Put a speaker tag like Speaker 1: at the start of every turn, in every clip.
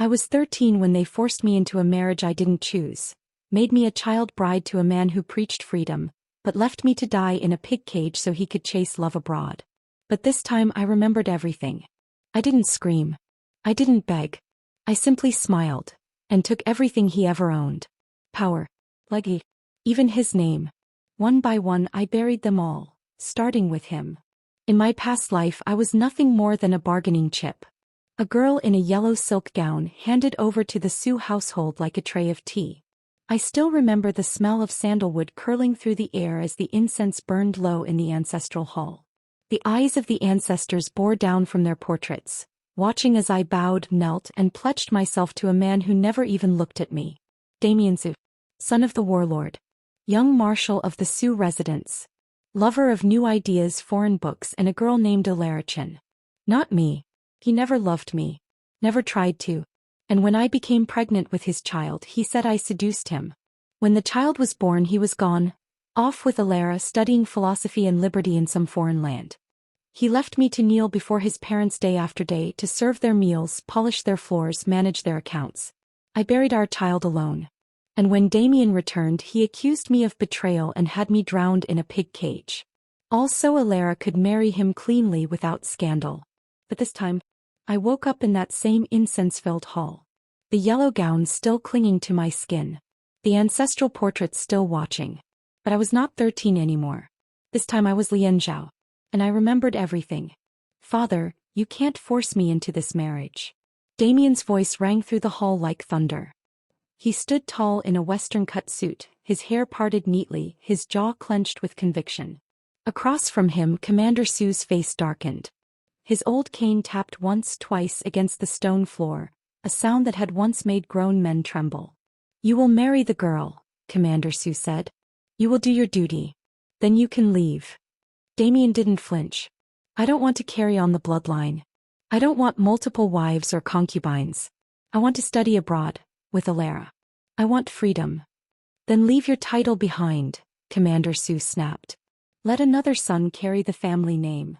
Speaker 1: I was 13 when they forced me into a marriage I didn't choose, made me a child bride to a man who preached freedom, but left me to die in a pig cage so he could chase love abroad. But this time I remembered everything. I didn't scream. I didn't beg. I simply smiled, and took everything he ever owned. Power. Legacy. Even his name. One by one I buried them all, starting with him. In my past life I was nothing more than a bargaining chip. A girl in a yellow silk gown handed over to the Sue household like a tray of tea. I still remember the smell of sandalwood curling through the air as the incense burned low in the ancestral hall. The eyes of the ancestors bore down from their portraits, watching as I bowed, knelt, and pledged myself to a man who never even looked at me. Damian Sue. Son of the warlord. Young marshal of the Sue residence. Lover of new ideas, foreign books, and a girl named Alarichin. Not me. He never loved me. Never tried to. And when I became pregnant with his child, he said I seduced him. When the child was born, he was gone, off with Alara studying philosophy and liberty in some foreign land. He left me to kneel before his parents day after day to serve their meals, polish their floors, manage their accounts. I buried our child alone. And when Damian returned, he accused me of betrayal and had me drowned in a pig cage. Also Alara could marry him cleanly without scandal. But this time, I woke up in that same incense-filled hall. The yellow gown still clinging to my skin. The ancestral portraits still watching. But I was not 13 anymore. This time I was Lian Zhao. And I remembered everything. Father, you can't force me into this marriage. Damian's voice rang through the hall like thunder. He stood tall in a western-cut suit, his hair parted neatly, his jaw clenched with conviction. Across from him, Commander Sue's face darkened. His old cane tapped once, twice against the stone floor, a sound that had once made grown men tremble. You will marry the girl, Commander Sue said. You will do your duty. Then you can leave. Damian didn't flinch. I don't want to carry on the bloodline. I don't want multiple wives or concubines. I want to study abroad, with Alara. I want freedom. Then leave your title behind, Commander Sue snapped. Let another son carry the family name.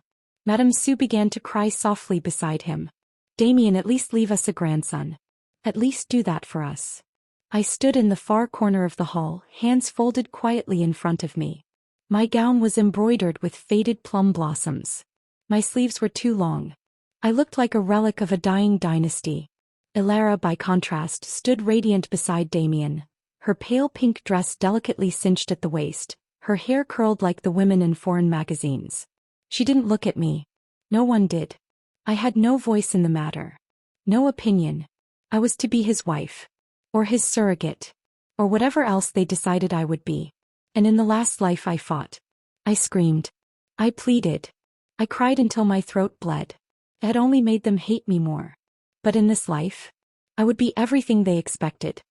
Speaker 1: Madame Sue began to cry softly beside him. Damian, at least leave us a grandson. At least do that for us. I stood in the far corner of the hall, hands folded quietly in front of me. My gown was embroidered with faded plum blossoms. My sleeves were too long. I looked like a relic of a dying dynasty. Alara, by contrast, stood radiant beside Damian, her pale pink dress delicately cinched at the waist, her hair curled like the women in foreign magazines. She didn't look at me. No one did. I had no voice in the matter. No opinion. I was to be his wife. Or his surrogate. Or whatever else they decided I would be. And in the last life I fought. I screamed. I pleaded. I cried until my throat bled. It had only made them hate me more. But in this life, I would be everything they expected.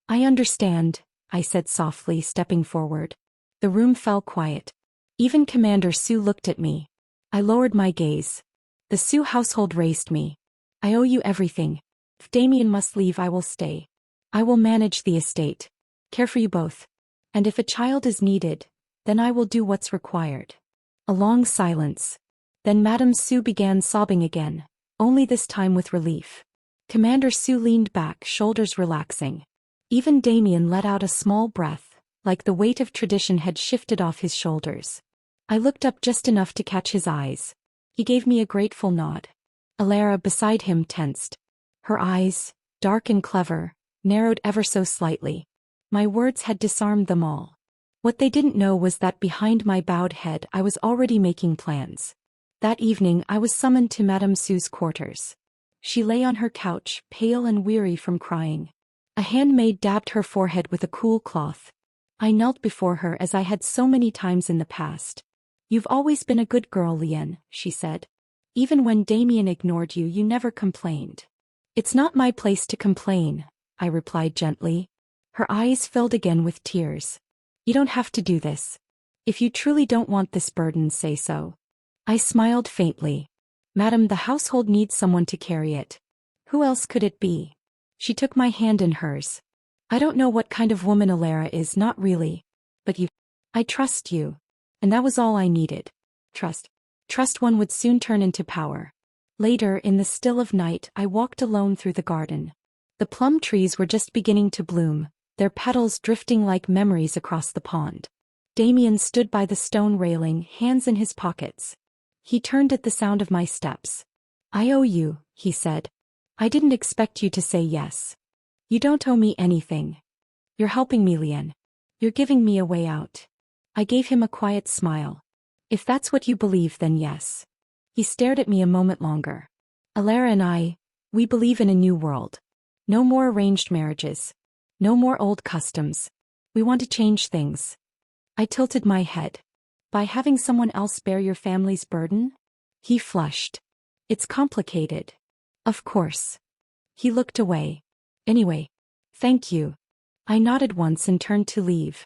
Speaker 1: I understand, I said softly, stepping forward. The room fell quiet. Even Commander Sue looked at me. I lowered my gaze. The Sue household raised me. I owe you everything. If Damian must leave, I will stay. I will manage the estate. Care for you both. And if a child is needed, then I will do what's required. A long silence. Then Madame Sue began sobbing again, only this time with relief. Commander Sue leaned back, shoulders relaxing. Even Damian let out a small breath, like the weight of tradition had shifted off his shoulders. I looked up just enough to catch his eyes. He gave me a grateful nod. Alara beside him tensed. Her eyes, dark and clever, narrowed ever so slightly. My words had disarmed them all. What they didn't know was that behind my bowed head I was already making plans. That evening I was summoned to Madame Sue's quarters. She lay on her couch, pale and weary from crying. A handmaid dabbed her forehead with a cool cloth. I knelt before her as I had so many times in the past. You've always been a good girl, Lian, she said. Even when Damian ignored you, you never complained. It's not my place to complain, I replied gently. Her eyes filled again with tears. You don't have to do this. If you truly don't want this burden, say so. I smiled faintly. Madam, the household needs someone to carry it. Who else could it be? She took my hand in hers. I don't know what kind of woman Alara is, not really. But you. I trust you. And that was all I needed. Trust. Trust one would soon turn into power. Later, in the still of night, I walked alone through the garden. The plum trees were just beginning to bloom, their petals drifting like memories across the pond. Damian stood by the stone railing, hands in his pockets. He turned at the sound of my steps. "I owe you," he said. "I didn't expect you to say yes. You don't owe me anything. You're helping me, Lian. You're giving me a way out." I gave him a quiet smile. "If that's what you believe, then yes." He stared at me a moment longer. "Alara and we believe in a new world. No more arranged marriages. No more old customs. We want to change things." I tilted my head. "By having someone else bear your family's burden?" He flushed. "It's complicated." "Of course." He looked away. "Anyway, thank you." I nodded once and turned to leave.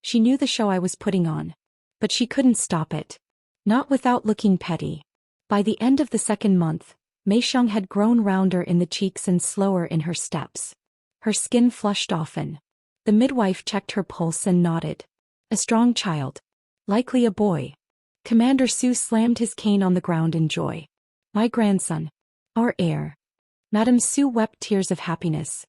Speaker 1: She knew the show I was putting on. But she couldn't stop it. Not without looking petty. By the end of the second month, Meixiang had grown rounder in the cheeks and slower in her steps. Her skin flushed often. The midwife checked her pulse and nodded. A strong child. Likely a boy. Commander Sue slammed his cane on the ground in joy. "My grandson. Our heir." Madame Sue wept tears of happiness.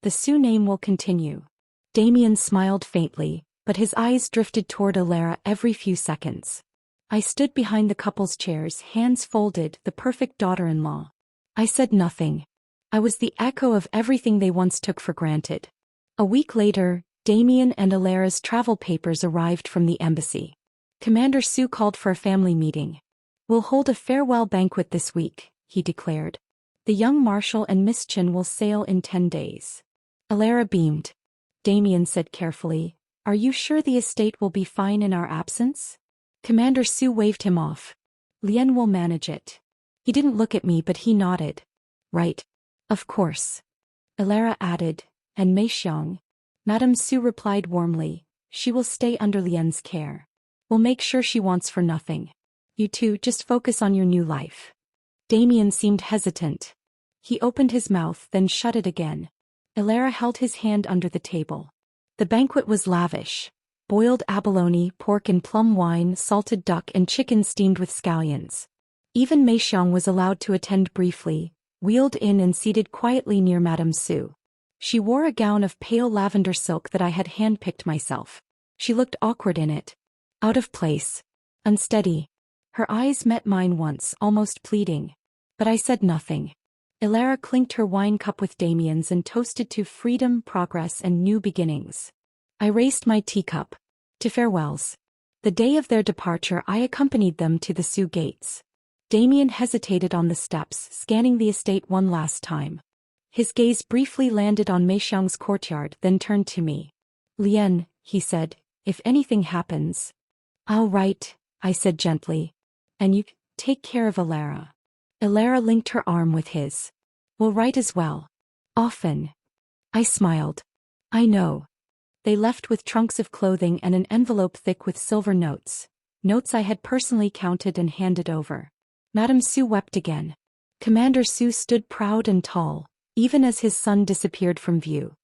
Speaker 1: "The Sue name will continue." Damian smiled faintly, but his eyes drifted toward Alara every few seconds. I stood behind the couple's chairs, hands folded, the perfect daughter-in-law. I said nothing. I was the echo of everything they once took for granted. A week later, Damian and Alara's travel papers arrived from the embassy. Commander Sue called for a family meeting. "We'll hold a farewell banquet this week," he declared. "The young Marshal and Miss Chen will sail in 10 days. Alara beamed. Damian said carefully, "Are you sure the estate will be fine in our absence?" Commander Sue waved him off. "Lian will manage it." He didn't look at me, but he nodded. "Right. Of course." Alara added, "And Meixiang." Madame Sue replied warmly, "She will stay under Lian's care. We'll make sure she wants for nothing. You two just focus on your new life." Damian seemed hesitant. He opened his mouth, then shut it again. Alara held his hand under the table. The banquet was lavish. Boiled abalone, pork and plum wine, salted duck and chicken steamed with scallions. Even Meixiang was allowed to attend briefly, wheeled in and seated quietly near Madame Sue. She wore a gown of pale lavender silk that I had handpicked myself. She looked awkward in it. Out of place. Unsteady. Her eyes met mine once, almost pleading. But I said nothing. Alara clinked her wine cup with Damian's and toasted to freedom, progress and new beginnings. I raised my teacup. To farewells. The day of their departure I accompanied them to the Sue gates. Damian hesitated on the steps, scanning the estate one last time. His gaze briefly landed on Meixiang's courtyard, then turned to me. "Lian," he said, "if anything happens." "I'll write," I said gently. "And you take care of Alara." Alara linked her arm with his. "We'll write as well. Often." I smiled. "I know." They left with trunks of clothing and an envelope thick with silver notes. Notes I had personally counted and handed over. Madame Sue wept again. Commander Sue stood proud and tall, even as his son disappeared from view.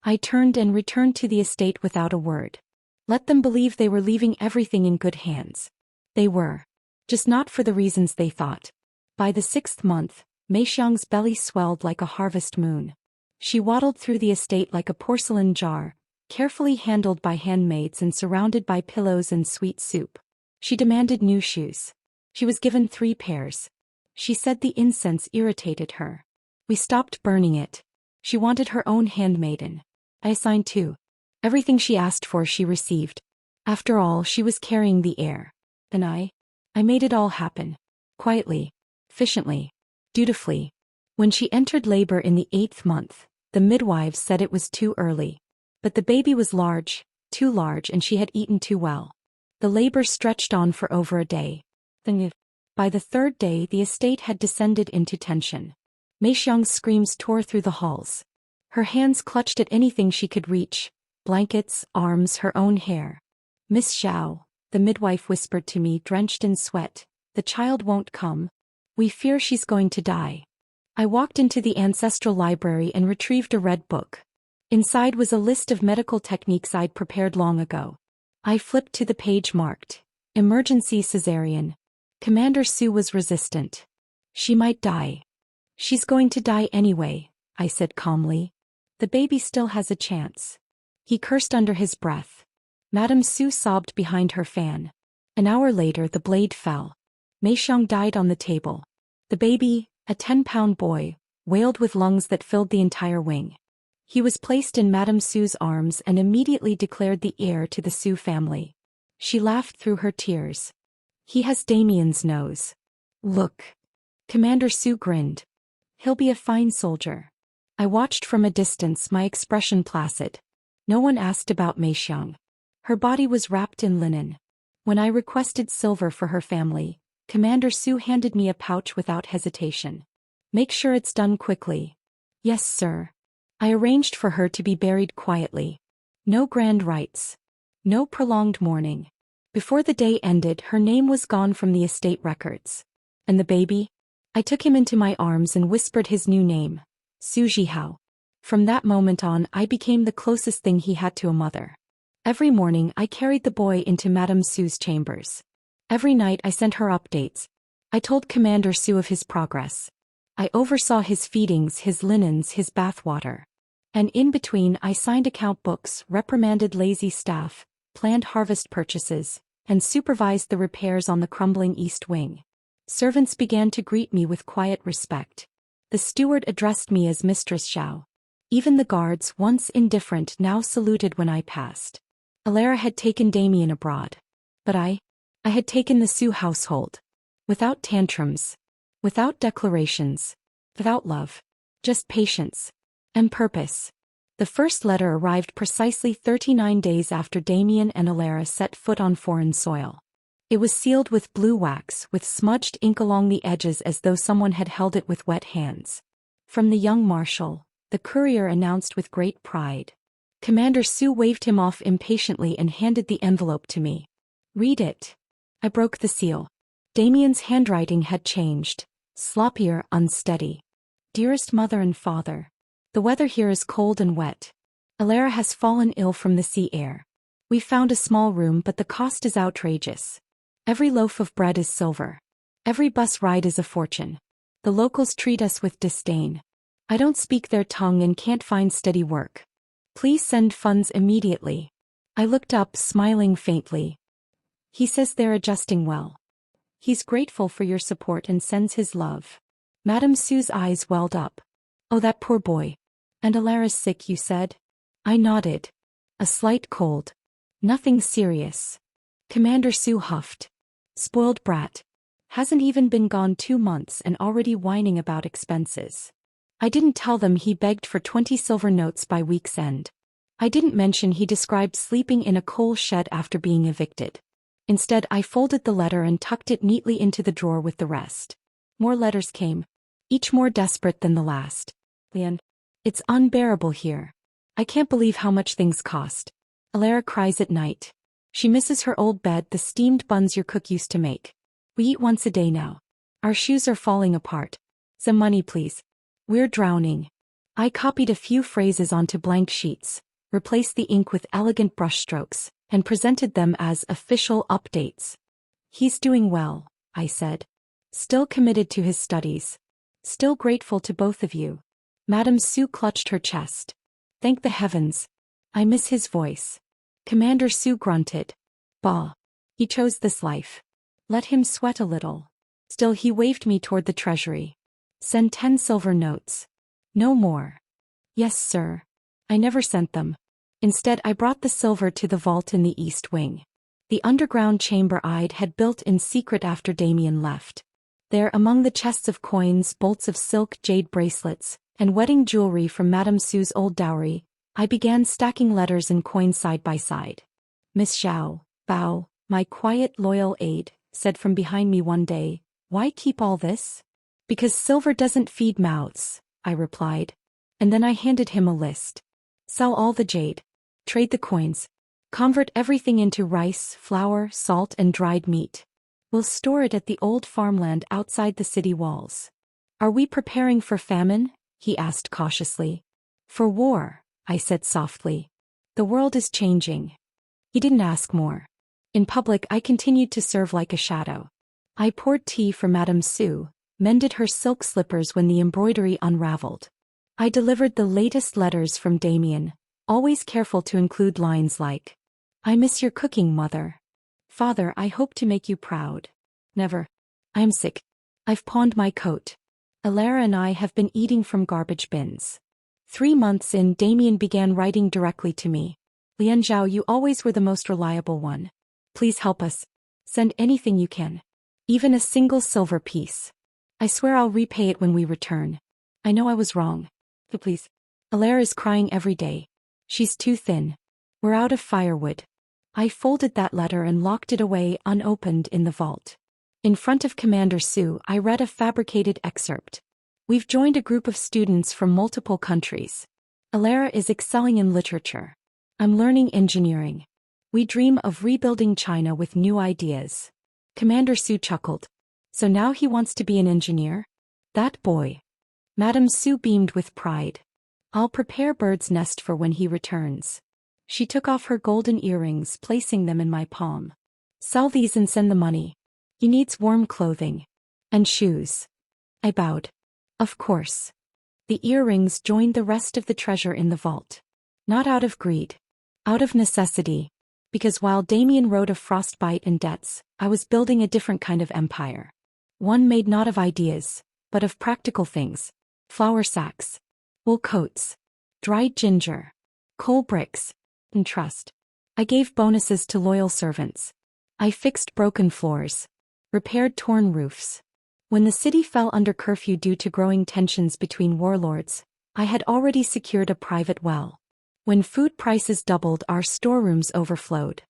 Speaker 1: I turned and returned to the estate without a word. Let them believe they were leaving everything in good hands. They were. Just not for the reasons they thought. By the 6th month, Meixiang's belly swelled like a harvest moon. She waddled through the estate like a porcelain jar, carefully handled by handmaids and surrounded by pillows and sweet soup. She demanded new shoes. She was given 3 pairs. She said the incense irritated her. We stopped burning it. She wanted her own handmaiden. I assigned 2. Everything she asked for she received. After all, she was carrying the heir. And I made it all happen. Quietly. Efficiently. Dutifully. When she entered labor in the 8th month, the midwives said it was too early. But the baby was large, too large, and she had eaten too well. The labor stretched on for over a day. By the 3rd day the estate had descended into tension. Meixiang's screams tore through the halls. Her hands clutched at anything she could reach, blankets, arms, her own hair. "Miss Xiao," the midwife whispered to me, drenched in sweat, "the child won't come. We fear she's going to die." I walked into the ancestral library and retrieved a red book. Inside was a list of medical techniques I'd prepared long ago. I flipped to the page marked "Emergency Caesarean." Commander Sue was resistant. "She might die." "She's going to die anyway," I said calmly. The baby still has a chance. He cursed under his breath. Madame Sue sobbed behind her fan. An hour later the blade fell. Mei Xiong died on the table. The baby, a 10-pound boy, wailed with lungs that filled the entire wing. He was placed in Madame Sue's arms and immediately declared the heir to the Sue family. She laughed through her tears. He has Damian's nose. Look. Commander Sue grinned. He'll be a fine soldier. I watched from a distance, my expression placid. No one asked about Mei Xiong. Her body was wrapped in linen. When I requested silver for her family, Commander Sue handed me a pouch without hesitation. Make sure it's done quickly. Yes, sir. I arranged for her to be buried quietly. No grand rites. No prolonged mourning. Before the day ended, her name was gone from the estate records. And the baby? I took him into my arms and whispered his new name, Su Jihao. From that moment on, I became the closest thing he had to a mother. Every morning I carried the boy into Madame Sue's chambers. Every night I sent her updates. I told Commander Sue of his progress. I oversaw his feedings, his linens, his bathwater. And in between I signed account books, reprimanded lazy staff, planned harvest purchases, and supervised the repairs on the crumbling East Wing. Servants began to greet me with quiet respect. The steward addressed me as Mistress Xiao. Even the guards, once indifferent, now saluted when I passed. Alara had taken Damian abroad. But I had taken the Sue household. Without tantrums. Without declarations. Without love. Just patience. And purpose. The first letter arrived precisely 39 days after Damian and Alara set foot on foreign soil. It was sealed with blue wax, with smudged ink along the edges as though someone had held it with wet hands. From the young marshal, the courier announced with great pride. Commander Sue waved him off impatiently and handed the envelope to me. Read it. I broke the seal. Damian's handwriting had changed. Sloppier, unsteady. Dearest mother and father. The weather here is cold and wet. Alara has fallen ill from the sea air. We found a small room, but the cost is outrageous. Every loaf of bread is silver. Every bus ride is a fortune. The locals treat us with disdain. I don't speak their tongue and can't find steady work. Please send funds immediately. I looked up, smiling faintly. He says they're adjusting well. He's grateful for your support and sends his love. Madame Sue's eyes welled up. Oh, that poor boy. And Alara's sick, you said? I nodded. A slight cold. Nothing serious. Commander Sue huffed. Spoiled brat. Hasn't even been gone 2 months and already whining about expenses. I didn't tell them he begged for 20 silver notes by week's end. I didn't mention he described sleeping in a coal shed after being evicted. Instead, I folded the letter and tucked it neatly into the drawer with the rest. More letters came, each more desperate than the last. Lian, it's unbearable here. I can't believe how much things cost. Alara cries at night. She misses her old bed, the steamed buns your cook used to make. We eat once a day now. Our shoes are falling apart. Some money, please. We're drowning. I copied a few phrases onto blank sheets, replaced the ink with elegant brushstrokes, and presented them as official updates. He's doing well, I said. Still committed to his studies. Still grateful to both of you. Madame Sue clutched her chest. Thank the heavens. I miss his voice. Commander Sue grunted. Bah. He chose this life. Let him sweat a little. Still he waved me toward the treasury. Send 10 silver notes. No more. Yes, sir. I never sent them. Instead, I brought the silver to the vault in the East Wing. The underground chamber I'd had built in secret after Damian left. There, among the chests of coins, bolts of silk, jade bracelets, and wedding jewelry from Madame Sue's old dowry, I began stacking letters and coins side by side. Miss Xiao, Bao, my quiet, loyal aide, said from behind me one day, why keep all this? Because silver doesn't feed mouths, I replied. And then I handed him a list. Sell all the jade. Trade the coins. Convert everything into rice, flour, salt, and dried meat. We'll store it at the old farmland outside the city walls. Are we preparing for famine? He asked cautiously. For war, I said softly. The world is changing. He didn't ask more. In public, I continued to serve like a shadow. I poured tea for Madame Sue, mended her silk slippers when the embroidery unraveled. I delivered the latest letters from Damian, always careful to include lines like, "I miss your cooking, mother. Father, I hope to make you proud. Never. I'm sick. I've pawned my coat. Alara and I have been eating from garbage bins." 3 months in, Damian began writing directly to me. "Lian Zhao, you always were the most reliable one. Please help us. Send anything you can. Even a single silver piece. I swear I'll repay it when we return. I know I was wrong. But please. Alara is crying every day. She's too thin. We're out of firewood." I folded that letter and locked it away unopened in the vault. In front of Commander Sue, I read a fabricated excerpt. "We've joined a group of students from multiple countries. Alara is excelling in literature. I'm learning engineering. We dream of rebuilding China with new ideas." Commander Sue chuckled. "So now he wants to be an engineer? That boy." Madame Sue beamed with pride. "I'll prepare Bird's nest for when he returns." She took off her golden earrings, placing them in my palm. "Sell these and send the money. He needs warm clothing. And shoes." I bowed. Of course. The earrings joined the rest of the treasure in the vault. Not out of greed. Out of necessity. Because while Damian wrote of frostbite and debts, I was building a different kind of empire. One made not of ideas, but of practical things. Flour sacks. Wool coats. Dried ginger. Coal bricks. And trust. I gave bonuses to loyal servants. I fixed broken floors. Repaired torn roofs. When the city fell under curfew due to growing tensions between warlords, I had already secured a private well. When food prices doubled, our storerooms overflowed.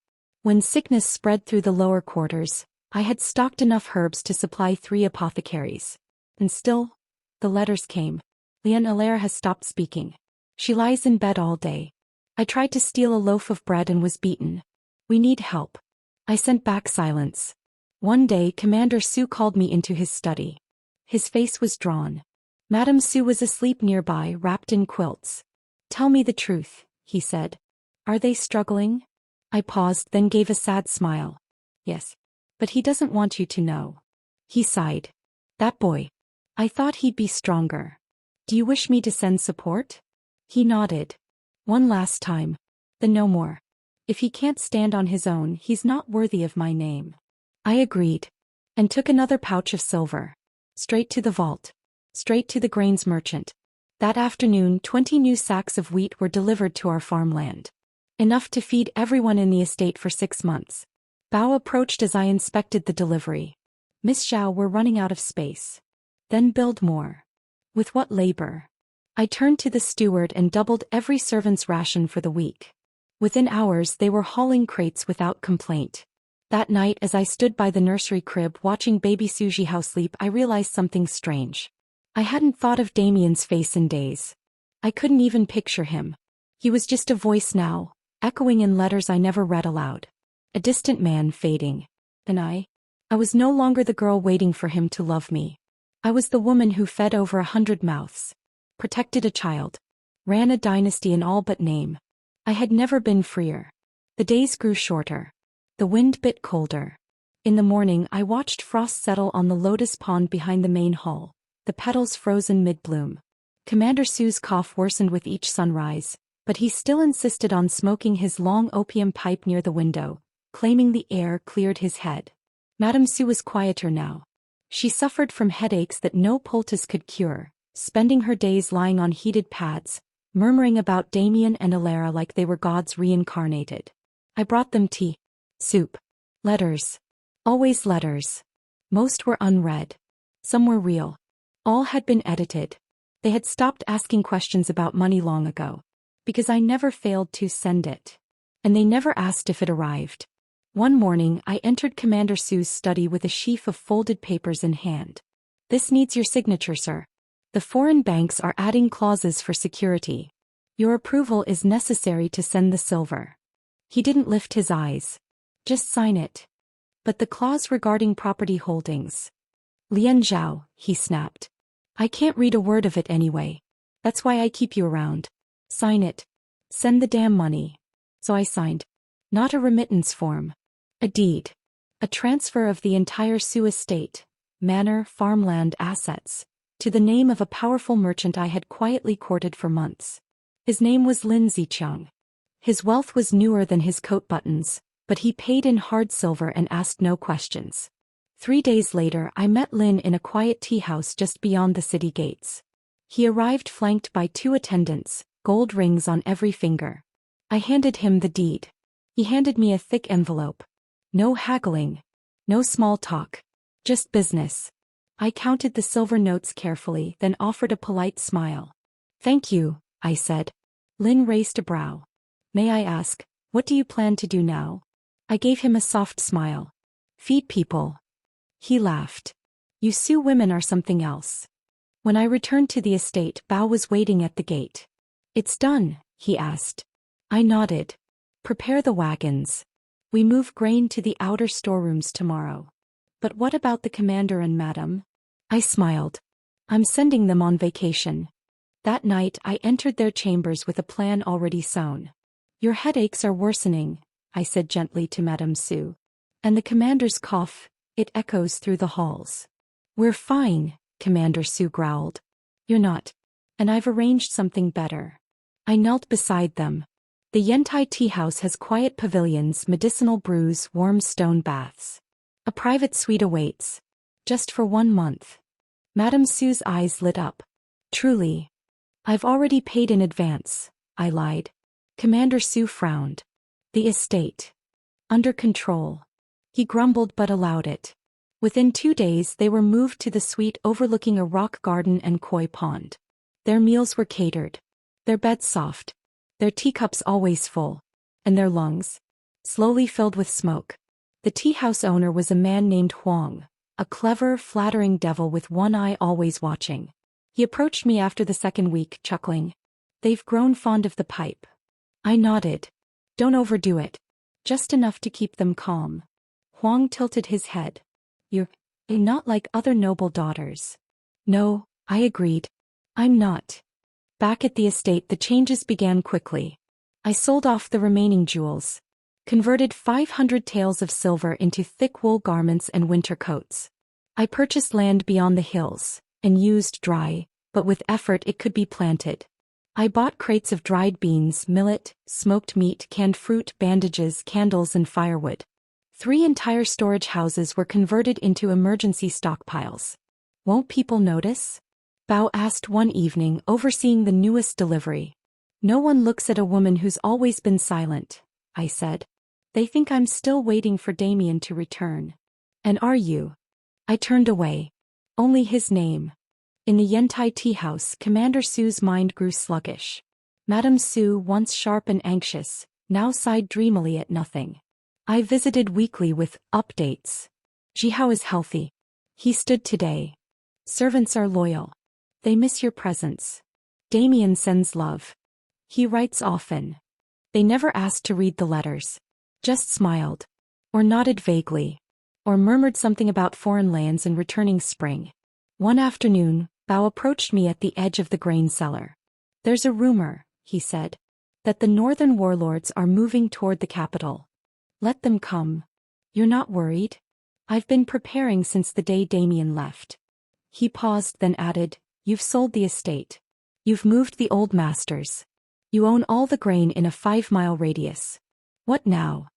Speaker 1: When sickness spread through the lower quarters, I had stocked enough herbs to supply 3 apothecaries. And still, the letters came. "Lian Alara has stopped speaking. She lies in bed all day. I tried to steal a loaf of bread and was beaten. We need help." I sent back silence. One day, Commander Sue called me into his study. His face was drawn. Madame Sue was asleep nearby, wrapped in quilts. "Tell me the truth," he said. "Are they struggling?" I paused, then gave a sad smile. "Yes. But he doesn't want you to know." He sighed. "That boy. I thought he'd be stronger. Do you wish me to send support?" He nodded. "One last time. Then no more. If he can't stand on his own, he's not worthy of my name." I agreed. And took another pouch of silver. Straight to the vault. Straight to the grains merchant. That afternoon, 20 new sacks of wheat were delivered to our farmland. Enough to feed everyone in the estate for 6 months. Bao approached as I inspected the delivery. "Miss Zhao, we're running out of space." "Then build more." "With what labor?" I turned to the steward and doubled every servant's ration for the week. Within hours they were hauling crates without complaint. That night, as I stood by the nursery crib watching baby Suji Hao sleep, I realized something strange. I hadn't thought of Damian's face in days. I couldn't even picture him. He was just a voice now, echoing in letters I never read aloud. A distant man fading. And I was no longer the girl waiting for him to love me. I was the woman who fed over 100 mouths. Protected a child. Ran a dynasty in all but name. I had never been freer. The days grew shorter. The wind bit colder. In the morning I watched frost settle on the lotus pond behind the main hall, the petals frozen mid-bloom. Commander Sue's cough worsened with each sunrise, but he still insisted on smoking his long opium pipe near the window, claiming the air cleared his head. Madame Sue was quieter now. She suffered from headaches that no poultice could cure, spending her days lying on heated pads, murmuring about Damian and Alara like they were gods reincarnated. I brought them tea. Soup. Letters. Always letters. Most were unread. Some were real. All had been edited. They had stopped asking questions about money long ago. Because I never failed to send it. And they never asked if it arrived. One morning I entered Commander Sue's study with a sheaf of folded papers in hand. "This needs your signature, sir. The foreign banks are adding clauses for security. Your approval is necessary to send the silver." He didn't lift his eyes. "Just sign it." "But the clause regarding property holdings." "Lian Zhao," he snapped. "I can't read a word of it anyway. That's why I keep you around. Sign it. Send the damn money." So I signed. Not a remittance form. A deed. A transfer of the entire Sue estate, manor, farmland, assets. to the name of a powerful merchant I had quietly courted for months. His name was Lin Zicheng. His wealth was newer than his coat buttons, but he paid in hard silver and asked no questions. 3 days later I met Lin in a quiet tea house just beyond the city gates. He arrived flanked by 2 attendants, gold rings on every finger. I handed him the deed. He handed me a thick envelope. No haggling. No small talk. Just business. I counted the silver notes carefully, then offered a polite smile. "Thank you," I said. Lin raised a brow. "May I ask, what do you plan to do now?" I gave him a soft smile. "Feed people." He laughed. "You Sioux women are something else." When I returned to the estate, Bao was waiting at the gate. "It's done?" he asked. I nodded. "Prepare the wagons. We move grain to the outer storerooms tomorrow." "But what about the commander and madam?" I smiled. "I'm sending them on vacation." That night I entered their chambers with a plan already sewn. "Your headaches are worsening," I said gently to Madame Sue. "And the commander's cough, it echoes through the halls." "We're fine," Commander Sue growled. "You're not. And I've arranged something better." I knelt beside them. The Yentai tea house has quiet pavilions, medicinal brews, warm stone baths. A private suite awaits. Just for 1 month. Madame Sue's eyes lit up. "Truly. I've already paid in advance," I lied. Commander Sue frowned. "The estate. Under control." He grumbled but allowed it. Within 2 days they were moved to the suite overlooking a rock garden and koi pond. Their meals were catered. Their beds soft. Their teacups always full. And their lungs slowly filled with smoke. The tea house owner was a man named Huang, a clever, flattering devil with one eye always watching. He approached me after the 2nd week, chuckling. "They've grown fond of the pipe." I nodded. "Don't overdo it. Just enough to keep them calm." Huang tilted his head. "You're not like other noble daughters." "No," I agreed. "I'm not." Back at the estate the changes began quickly. I sold off the remaining jewels. Converted 500 taels of silver into thick wool garments and winter coats. I purchased land beyond the hills, and used dry, but with effort it could be planted. I bought crates of dried beans, millet, smoked meat, canned fruit, bandages, candles and firewood. 3 entire storage houses were converted into emergency stockpiles. "Won't people notice?" Bao asked one evening, overseeing the newest delivery. "No one looks at a woman who's always been silent," I said. "They think I'm still waiting for Damian to return." "And are you?" I turned away. Only his name. In the Yentai tea house, Commander Sue's mind grew sluggish. Madame Sue, once sharp and anxious, now sighed dreamily at nothing. I visited weekly with updates. "Jihao is healthy. He stood today. Servants are loyal. They miss your presence. Damian sends love. He writes often." They never asked to read the letters. Just smiled. Or nodded vaguely. Or murmured something about foreign lands and returning spring. One afternoon, Bao approached me at the edge of the grain cellar. "There's a rumor," he said, "that the northern warlords are moving toward the capital. Let them come. You're not worried?" "I've been preparing since the day Damian left." He paused, then added, "You've sold the estate. You've moved the old masters. You own all the grain in a 5-mile radius. What now?"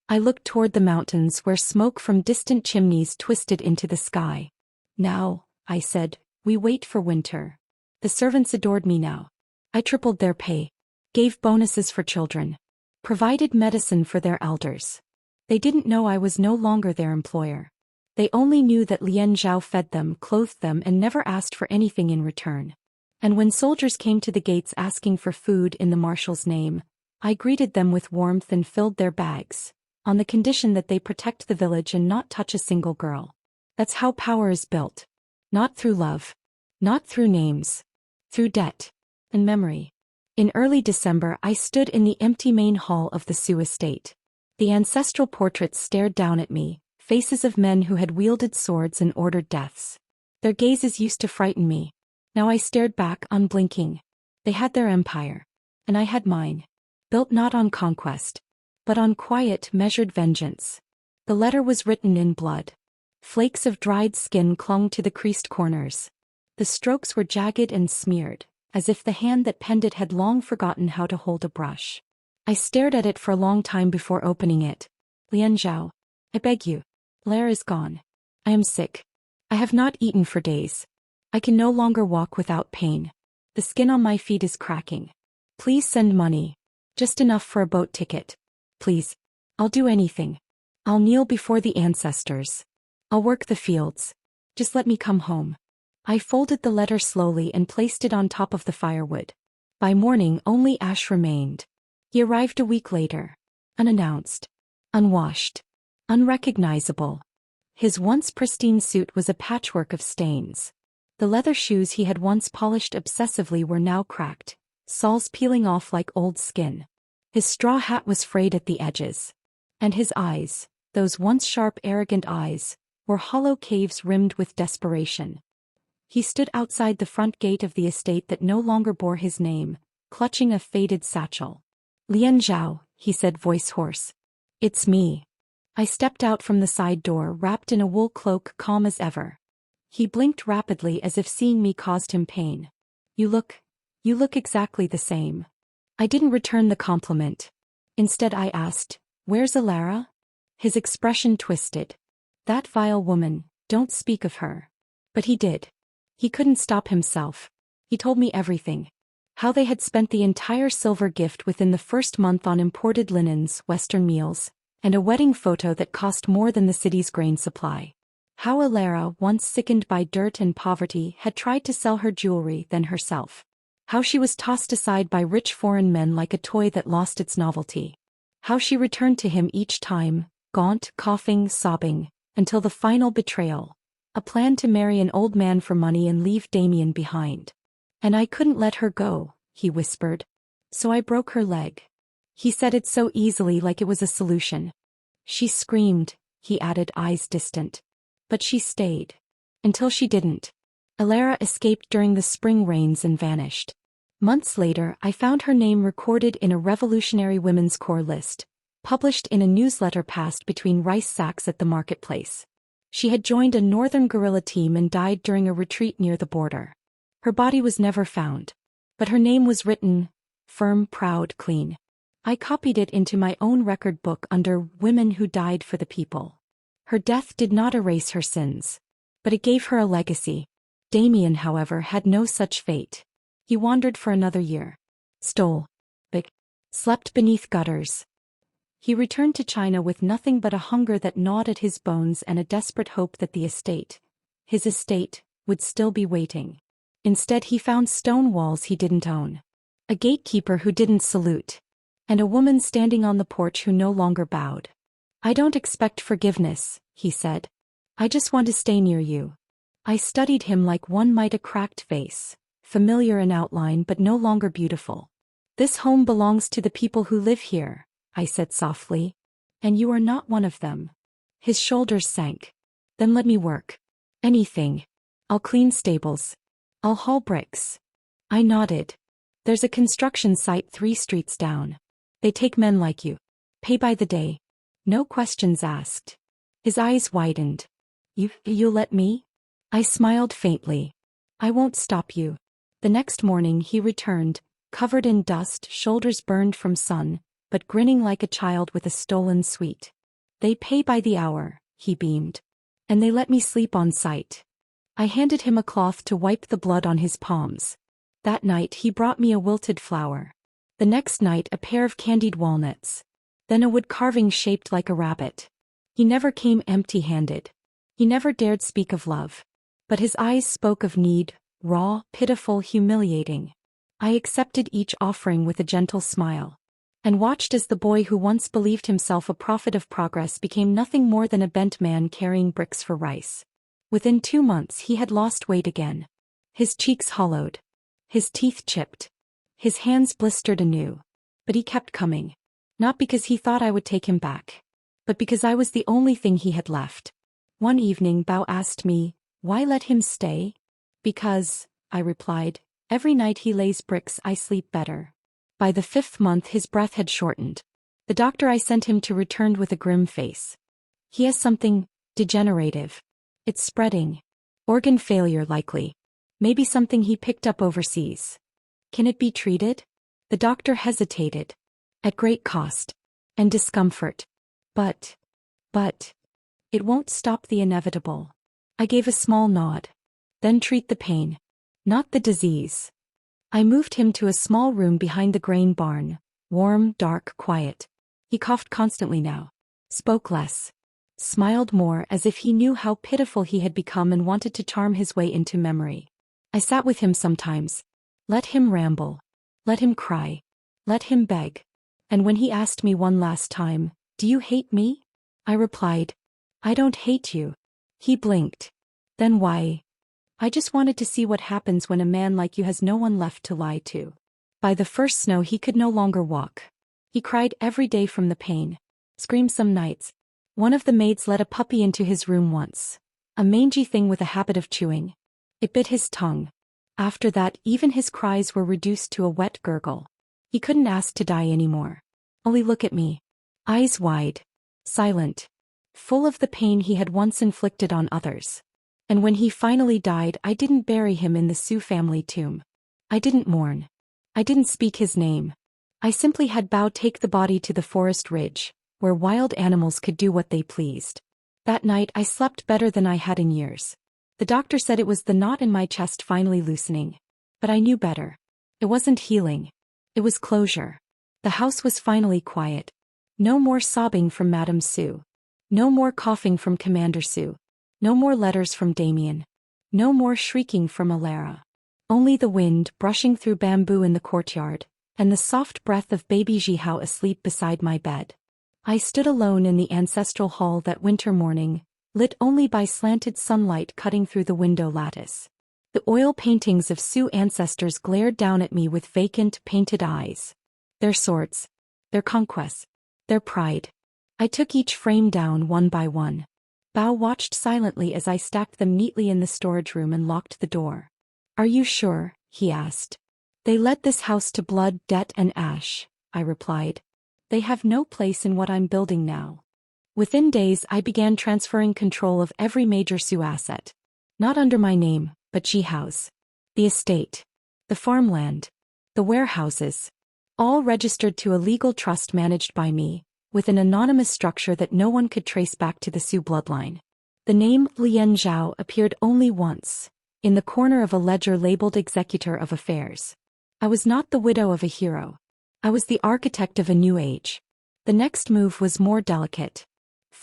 Speaker 1: I looked toward the mountains where smoke from distant chimneys twisted into the sky. "Now," I said, "we wait for winter." The servants adored me now. I tripled their pay. Gave bonuses for children. Provided medicine for their elders. They didn't know I was no longer their employer. They only knew that Lian Zhao fed them, clothed them and never asked for anything in return. And when soldiers came to the gates asking for food in the marshal's name, I greeted them with warmth and filled their bags, on the condition that they protect the village and not touch a single girl. That's how power is built. Not through love. Not through names. Through debt. And memory. In early December I stood in the empty main hall of the Sue estate. The ancestral portraits stared down at me, faces of men who had wielded swords and ordered deaths. Their gazes used to frighten me. Now I stared back, unblinking. They had their empire. And I had mine. Built not on conquest, but on quiet, measured vengeance. The letter was written in blood. Flakes of dried skin clung to the creased corners. The strokes were jagged and smeared, as if the hand that penned it had long forgotten how to hold a brush. I stared at it for a long time before opening it. Lian Zhao. I beg you. Blair is gone. I am sick. I have not eaten for days. I can no longer walk without pain. The skin on my feet is cracking. Please send money. Just enough for a boat ticket. Please. I'll do anything. I'll kneel before the ancestors. I'll work the fields. Just let me come home. I folded the letter slowly and placed it on top of the firewood. By morning only ash remained. He arrived a week later. Unannounced. Unwashed. Unrecognizable. His once pristine suit was a patchwork of stains. The leather shoes he had once polished obsessively were now cracked, soles peeling off like old skin. His straw hat was frayed at the edges. And his eyes, those once sharp arrogant eyes, were hollow caves rimmed with desperation. He stood outside the front gate of the estate that no longer bore his name, clutching a faded satchel. Lian Zhao, he said, voice hoarse. It's me. I stepped out from the side door wrapped in a wool cloak, calm as ever. He blinked rapidly as if seeing me caused him pain. You look exactly the same. I didn't return the compliment. Instead I asked, where's Alara? His expression twisted. That vile woman, don't speak of her. But he did. He couldn't stop himself. He told me everything. How they had spent the entire silver gift within the first month on imported linens, Western meals, and a wedding photo that cost more than the city's grain supply. How Alara, once sickened by dirt and poverty, had tried to sell her jewelry, then herself. How she was tossed aside by rich foreign men like a toy that lost its novelty. How she returned to him each time, gaunt, coughing, sobbing, until the final betrayal. A plan to marry an old man for money and leave Damian behind. And I couldn't let her go, he whispered. So I broke her leg. He said it so easily, like it was a solution. She screamed, he added, eyes distant. But she stayed. Until she didn't. Alara escaped during the spring rains and vanished. Months later, I found her name recorded in a Revolutionary Women's Corps list, published in a newsletter passed between rice sacks at the marketplace. She had joined a northern guerrilla team and died during a retreat near the border. Her body was never found. But her name was written, firm, proud, clean. I copied it into my own record book under Women Who Died for the People. Her death did not erase her sins. But it gave her a legacy. Damian, however, had no such fate. He wandered for another year. Stole. Slept beneath gutters. He returned to China with nothing but a hunger that gnawed at his bones and a desperate hope that the estate, his estate, would still be waiting. Instead he found stone walls he didn't own. A gatekeeper who didn't salute. And a woman standing on the porch who no longer bowed. I don't expect forgiveness, he said. I just want to stay near you. I studied him like one might a cracked vase, familiar in outline but no longer beautiful. This home belongs to the people who live here, I said softly. And you are not one of them. His shoulders sank. Then let me work. Anything. I'll clean stables. I'll haul bricks. I nodded. There's a construction site 3 streets down. They take men like you. Pay by the day. No questions asked. His eyes widened. You'll let me? I smiled faintly. I won't stop you. The next morning he returned, covered in dust, shoulders burned from sun, but grinning like a child with a stolen sweet. They pay by the hour, he beamed. And they let me sleep on site. I handed him a cloth to wipe the blood on his palms. That night he brought me a wilted flower. The next night a pair of candied walnuts. Then a wood carving shaped like a rabbit. He never came empty-handed. He never dared speak of love. But his eyes spoke of need, raw, pitiful, humiliating. I accepted each offering with a gentle smile. And watched as the boy who once believed himself a prophet of progress became nothing more than a bent man carrying bricks for rice. Within 2 months he had lost weight again. His cheeks hollowed. His teeth chipped. His hands blistered anew. But he kept coming. Not because he thought I would take him back. But because I was the only thing he had left. One evening Bao asked me, why let him stay? Because, I replied, every night he lays bricks I sleep better. By the 5th month his breath had shortened. The doctor I sent him to returned with a grim face. He has something degenerative. It's spreading. Organ failure likely. Maybe something he picked up overseas. Can it be treated? The doctor hesitated. At great cost. And discomfort. But, it won't stop the inevitable. I gave a small nod. Then treat the pain. Not the disease. I moved him to a small room behind the grain barn. Warm, dark, quiet. He coughed constantly now. Spoke less. Smiled more as if he knew how pitiful he had become and wanted to charm his way into memory. I sat with him sometimes. Let him ramble. Let him cry. Let him beg. And when he asked me one last time, "Do you hate me?" I replied, "I don't hate you." He blinked. Then why? I just wanted to see what happens when a man like you has no one left to lie to. By the first snow he could no longer walk. He cried every day from the pain. Screamed some nights. One of the maids let a puppy into his room once. A mangy thing with a habit of chewing. It bit his tongue. After that, even his cries were reduced to a wet gurgle. He couldn't ask to die anymore. Only look at me. Eyes wide. Silent. Full of the pain he had once inflicted on others. And when he finally died, I didn't bury him in the Sue family tomb. I didn't mourn. I didn't speak his name. I simply had Bao take the body to the forest ridge, where wild animals could do what they pleased. That night I slept better than I had in years. The doctor said it was the knot in my chest finally loosening. But I knew better. It wasn't healing. It was closure. The house was finally quiet. No more sobbing from Madame Sue. No more coughing from Commander Sue. No more letters from Damian. No more shrieking from Alara. Only the wind brushing through bamboo in the courtyard, and the soft breath of baby Jihao asleep beside my bed. I stood alone in the ancestral hall that winter morning, lit only by slanted sunlight cutting through the window lattice. The oil paintings of Sioux ancestors glared down at me with vacant, painted eyes. Their swords. Their conquests. Their pride. I took each frame down one by one. Bao watched silently as I stacked them neatly in the storage room and locked the door. "Are you sure?" he asked. "They led this house to blood, debt and ash," I replied. "They have no place in what I'm building now." Within days I began transferring control of every major Sioux asset. Not under my name, but Jihao's. The estate. The farmland. The warehouses. All registered to a legal trust managed by me, with an anonymous structure that no one could trace back to the Sioux bloodline. The name Lian Zhao appeared only once, in the corner of a ledger labeled Executor of Affairs. I was not the widow of a hero. I was the architect of a new age. The next move was more delicate.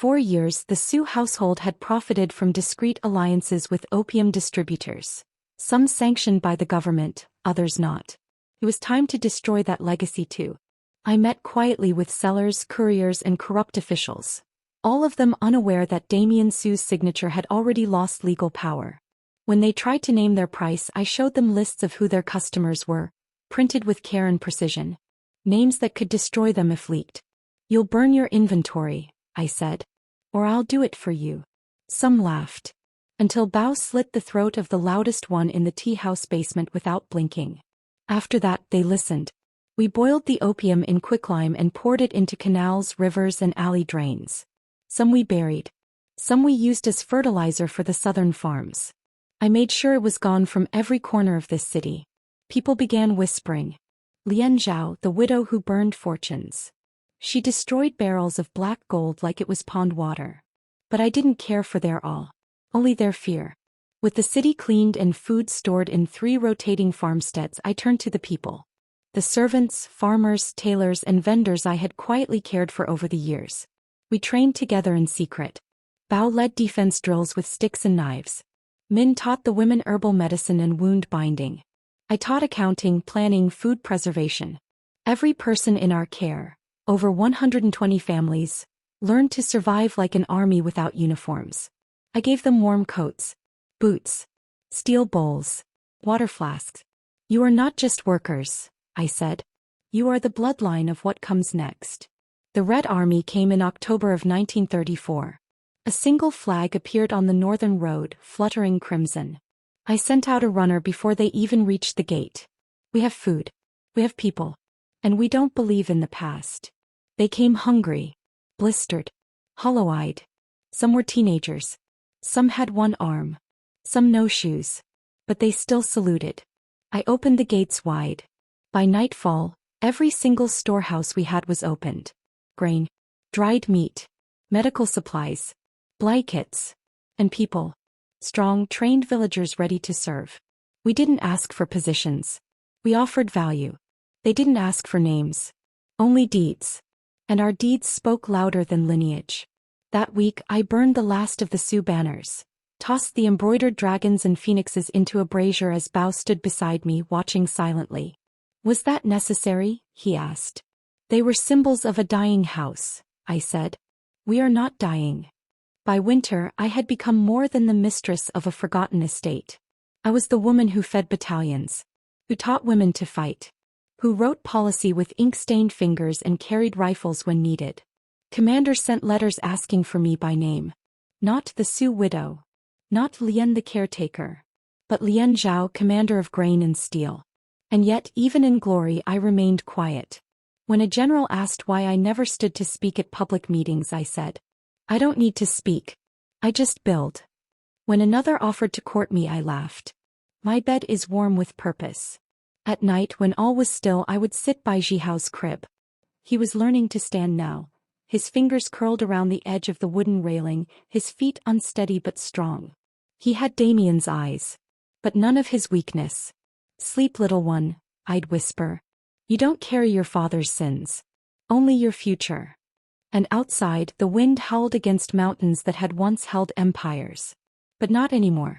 Speaker 1: For years the Sioux household had profited from discreet alliances with opium distributors, some sanctioned by the government, others not. It was time to destroy that legacy too. I met quietly with sellers, couriers and corrupt officials, all of them unaware that Damian Sue's signature had already lost legal power. When they tried to name their price, I showed them lists of who their customers were, printed with care and precision. Names that could destroy them if leaked. "You'll burn your inventory," I said. "Or I'll do it for you." Some laughed. Until Bao slit the throat of the loudest one in the tea house basement without blinking. After that, they listened. We boiled the opium in quicklime and poured it into canals, rivers, and alley drains. Some we buried. Some we used as fertilizer for the southern farms. I made sure it was gone from every corner of this city. People began whispering. Lian Zhao, the widow who burned fortunes. She destroyed barrels of black gold like it was pond water. But I didn't care for their awe. Only their fear. With the city cleaned and food stored in 3 rotating farmsteads, I turned to the people. The servants, farmers, tailors, and vendors I had quietly cared for over the years. We trained together in secret. Bao led defense drills with sticks and knives. Min taught the women herbal medicine and wound binding. I taught accounting, planning, food preservation. Every person in our care, over 120 families, learned to survive like an army without uniforms. I gave them warm coats, boots, steel bowls, water flasks. "You are not just workers," I said. "You are the bloodline of what comes next." The Red Army came in October of 1934. A single flag appeared on the northern road, fluttering crimson. I sent out a runner before they even reached the gate. "We have food. We have people. And we don't believe in the past." They came hungry, blistered, hollow-eyed. Some were teenagers. Some had one arm. Some no shoes. but they still saluted. I opened the gates wide. By nightfall, every single storehouse we had was opened. Grain, dried meat, medical supplies, blankets, and people. Strong, trained villagers ready to serve. We didn't ask for positions. We offered value. They didn't ask for names. Only deeds. And our deeds spoke louder than lineage. That week I burned the last of the Sue banners, tossed the embroidered dragons and phoenixes into a brazier as Bao stood beside me watching silently. Was that necessary? He asked. They were symbols of a dying house, I said. We are not dying. By winter I had become more than the mistress of a forgotten estate. I was the woman who fed battalions, who taught women to fight, who wrote policy with ink-stained fingers and carried rifles when needed. Commanders sent letters asking for me by name. Not the Sue widow. Not Lien the caretaker. But Lien Zhao, commander of grain and steel. And yet, even in glory, I remained quiet. When a general asked why I never stood to speak at public meetings, I said, I don't need to speak. I just build. When another offered to court me, I laughed. My bed is warm with purpose. At night, when all was still, I would sit by Jihao's crib. He was learning to stand now, his fingers curled around the edge of the wooden railing, his feet unsteady but strong. He had Damian's eyes, but none of his weakness. Sleep, little one, I'd whisper. You don't carry your father's sins. Only your future. And outside, the wind howled against mountains that had once held empires. But not anymore.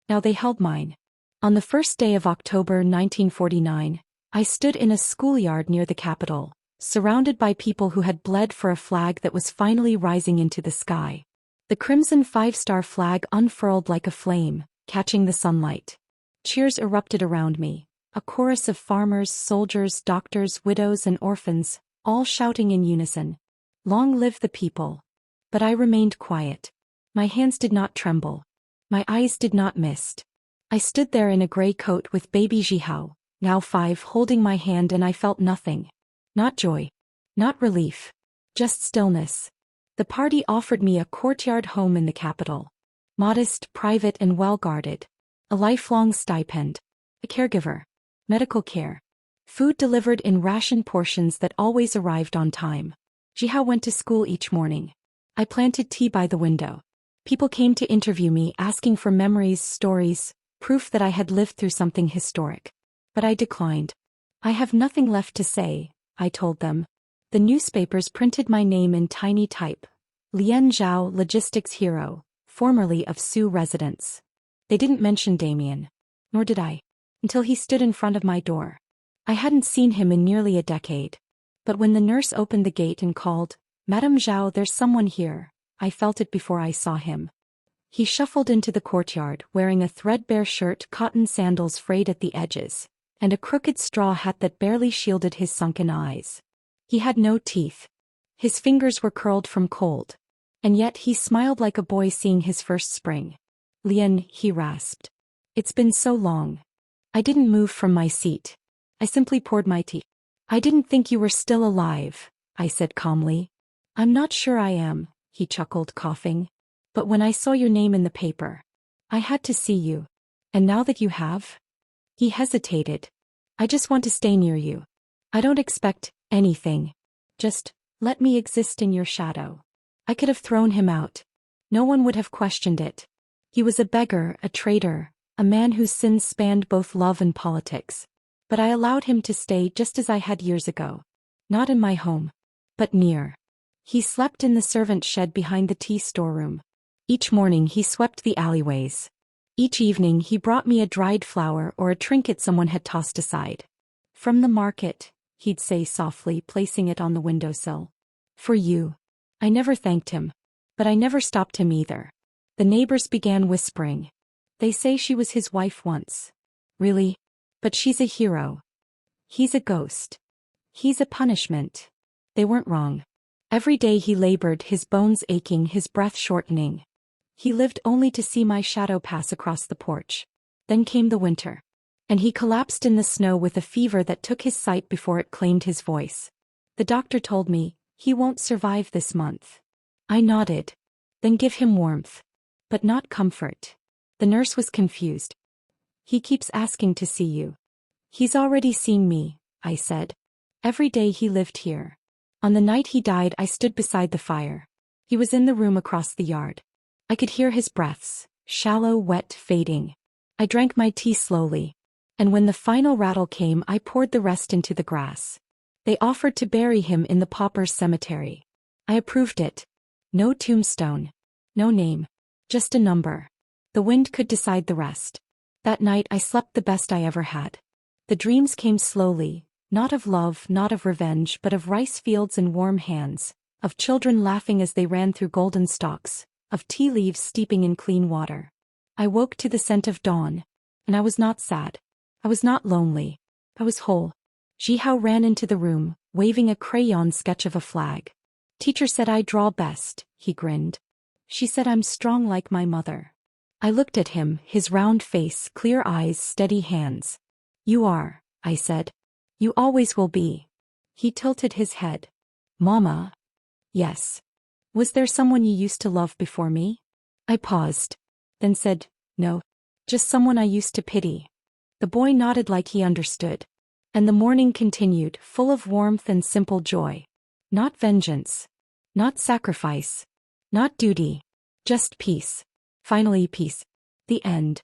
Speaker 1: Now they held mine. On the first day of October 1949, I stood in a schoolyard near the capital, surrounded by people who had bled for a flag that was finally rising into the sky. The crimson five-star flag unfurled like a flame, catching the sunlight. Cheers erupted around me, a chorus of farmers, soldiers, doctors, widows, and orphans, all shouting in unison. Long live the people. But I remained quiet. My hands did not tremble. My eyes did not mist. I stood there in a gray coat with baby Jihao, now 5, holding my hand, and I felt nothing. Not joy. Not relief. Just stillness. The party offered me a courtyard home in the capital. Modest, private, and well-guarded. A lifelong stipend. A caregiver. Medical care. Food delivered in ration portions that always arrived on time. Jihao went to school each morning. I planted tea by the window. People came to interview me, asking for memories, stories, proof that I had lived through something historic. But I declined. I have nothing left to say, I told them. The newspapers printed my name in tiny type. Lien Zhao, logistics hero, formerly of Sue residence. They didn't mention Damian. Nor did I. Until he stood in front of my door. I hadn't seen him in nearly a decade. But when the nurse opened the gate and called, Madame Zhao, there's someone here, I felt it before I saw him. He shuffled into the courtyard, wearing a threadbare shirt, cotton sandals frayed at the edges, and a crooked straw hat that barely shielded his sunken eyes. He had no teeth. His fingers were curled from cold. And yet he smiled like a boy seeing his first spring. Lien, he rasped. It's been so long. I didn't move from my seat. I simply poured my tea. I didn't think you were still alive, I said calmly. I'm not sure I am, he chuckled, coughing. But when I saw your name in the paper, I had to see you. And now that you have? He hesitated. I just want to stay near you. I don't expect anything. Just let me exist in your shadow. I could have thrown him out. No one would have questioned it. He was a beggar, a traitor, a man whose sins spanned both love and politics. But I allowed him to stay just as I had years ago. Not in my home, but near. He slept in the servant shed behind the tea storeroom. Each morning he swept the alleyways. Each evening he brought me a dried flower or a trinket someone had tossed aside. From the market, he'd say softly, placing it on the windowsill. For you. I never thanked him. But I never stopped him either. The neighbors began whispering. They say she was his wife once. Really? But she's a hero. He's a ghost. He's a punishment. They weren't wrong. Every day he labored, his bones aching, his breath shortening. He lived only to see my shadow pass across the porch. Then came the winter. And he collapsed in the snow with a fever that took his sight before it claimed his voice. The doctor told me, he won't survive this month. I nodded. Then give him warmth. But not comfort. The nurse was confused. He keeps asking to see you. He's already seen me, I said. Every day he lived here. On the night he died, I stood beside the fire. He was in the room across the yard. I could hear his breaths, shallow, wet, fading. I drank my tea slowly. And when the final rattle came, I poured the rest into the grass. They offered to bury him in the paupers' cemetery. I approved it. No tombstone. No name. Just a number. The wind could decide the rest. That night I slept the best I ever had. The dreams came slowly, not of love, not of revenge, but of rice fields and warm hands, of children laughing as they ran through golden stalks, of tea leaves steeping in clean water. I woke to the scent of dawn, and I was not sad. I was not lonely. I was whole. Jihao ran into the room, waving a crayon sketch of a flag. Teacher said I draw best, he grinned. She said I'm strong like my mother. I looked at him, his round face, clear eyes, steady hands. You are, I said. You always will be. He tilted his head. Mama? Yes. Was there someone you used to love before me? I paused, then said, no. Just someone I used to pity. The boy nodded like he understood. And the morning continued, full of warmth and simple joy. Not vengeance. Not sacrifice. Not duty. Just peace. Finally peace. The end.